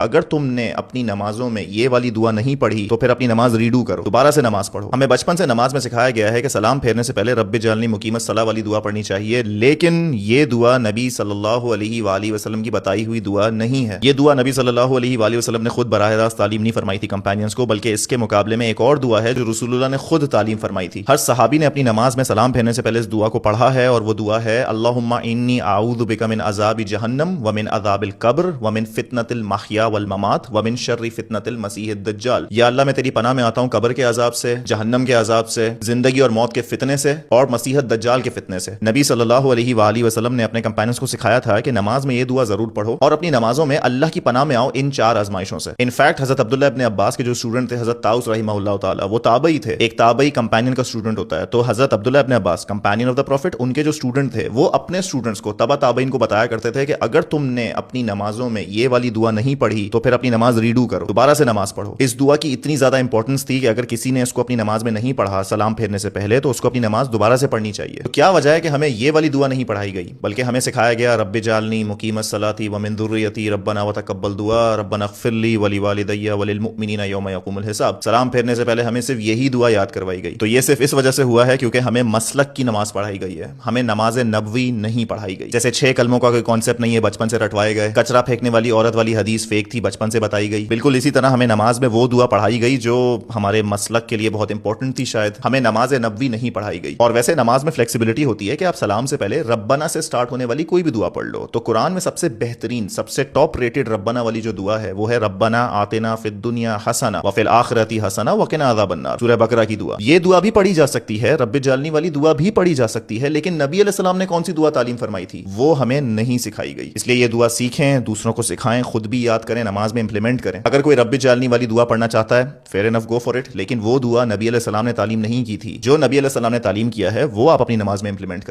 اگر تم نے اپنی نمازوں میں یہ والی دعا نہیں پڑھی تو پھر اپنی نماز ریڈو کرو، دوبارہ سے نماز پڑھو۔ ہمیں بچپن سے نماز میں سکھایا گیا ہے کہ سلام پھیرنے سے پہلے رب جعلنی مقیم الصلاۃ والی دعا پڑھنی چاہیے، لیکن یہ دعا نبی صلی اللہ علیہ وآلہ وسلم کی بتائی ہوئی دعا نہیں ہے۔ یہ دعا نبی صلی اللہ علیہ وآلہ وسلم نے خود براہ راست تعلیم نہیں فرمائی تھی کمپینینز کو، بلکہ اس کے مقابلے میں ایک اور دعا ہے جو رسول اللہ نے خود تعلیم فرمائی تھی۔ ہر صحابی نے اپنی نماز میں سلام پھیرنے سے پہلے اس دعا کو پڑھا ہے، اور وہ دعا ہے اللہم انی اعوذ بک من عذاب جہنم ومن عذاب القبر ومن فتنۃ المحیا والممات ومن شر فتنۃ المسیح الدجال۔ یا اللہ میں تیری پناہ میں آتا ہوں قبر کے عذاب سے، جہنم کے عذاب سے، زندگی اور موت کے فتنے سے، اور مسیح الدجال کے فتنے سے۔ نبی صلی اللہ علیہ وآلہ وسلم نے اپنے کمپیننز کو سکھایا تھا کہ نماز میں یہ دعا ضرور پڑھو اور اپنی نمازوں میں اللہ کی پناہ میں آؤ ان 4 آزمائشوں سے۔ انفیکٹ حضرت عبداللہ ابن عباس کے جو اسٹوڈنٹ تھے حضرت طاؤس رحمہ اللہ تعالی، وہ تابعی تھے، ایک تابعی کمپینین کا اسٹوڈنٹ ہوتا ہے، تو حضرت عبداللہ ابن عباس کمپینین آف دا پروفٹ، ان کے جو اسٹوڈنٹ تھے وہ اپنے اسٹوڈنٹس کو، تبع تابعین کو بتایا کرتے تھے کہ اگر تم نے اپنی نمازوں میں یہ والی دعا نہیں پڑھی تو پھر اپنی نماز ریڈو کرو، دوبارہ سے نماز پڑھو۔ اس دعا کی اتنی زیادہ امپورٹنس تھی کہ اگر کسی نے اس کو اپنی نماز میں نہیں پڑھا سلام پھیرنے سے پہلے تو اس کو اپنی نماز دوبارہ سے پڑھنی چاہیے۔ تو کیا وجہ ہے کہ ہمیں یہ والی دعا نہیں پڑھائی گئی، بلکہ ہمیں سکھایا گیا رب جعلنی مقیم الصلاۃ ومن ذریتی ربنا وتقبل دعا ربنا اغفر لی ولوالدی وللمؤمنین یوم یقوم الحساب۔ سلام پھیرنے سے پہلے ہمیں صرف یہی دعا یاد کروائی گئی، تو یہ صرف اس وجہ سے ہوا ہے کیونکہ ہمیں مسلک کی نماز پڑھائی گئی ہے، ہمیں نماز نبوی نہیں پڑھائی گئی۔ جیسے 6 کلموں کا کوئی کانسیپٹ نہیں ہے، بچپن سے رٹوائے گئے، کچرا پھینکنے والی عورت والی حدیث فیک تھی، بچپن سے بتائی گئی، بالکل اسی طرح ہمیں نماز میں وہ دعا پڑھائی گئی جو ہمارے مسلک کے لیے بہت امپورٹنٹ تھی، شاید ہمیں نماز نبوی نہیں پڑھائی گئی۔ اور ویسے نماز میں فلیکسیبلٹی ہوتی ہے کہ آپ سلام سے پہلے ربنا سے سٹارٹ ہونے والی کوئی بھی دعا پڑھ لو، تو قرآن میں سب سے بہترین، سب سے ٹاپ ریٹڈ ربنا والی جو دعا ہے وہ ہے ربنا آتنا فی الدنیا حسنہ وفی الآخرۃ حسنہ وقنا عذاب النار، سورہ بقرہ کی دعا۔ یہ دعا بھی پڑھی جا سکتی ہے، رب جعلنی والی دعا بھی پڑھی جا سکتی ہے، لیکن نبی علیہ السلام نے کون سی دعا تعلیم فرمائی تھی وہ ہمیں نہیں سکھائی گئی۔ اس لیے یہ دعا سیکھیں، دوسروں کو سکھائیں، خود بھی یاد کریں، نماز میں امپلیمنٹ کریں۔ اگر کوئی رب جعلنی والی دعا پڑھنا چاہتا ہے fair enough go for it, لیکن وہ دعا نبی علیہ السلام نے تعلیم نہیں کی تھی۔ جو نبی علیہ السلام نے تعلیم کیا ہے وہ آپ اپنی نماز میں امپلیمنٹ کریں۔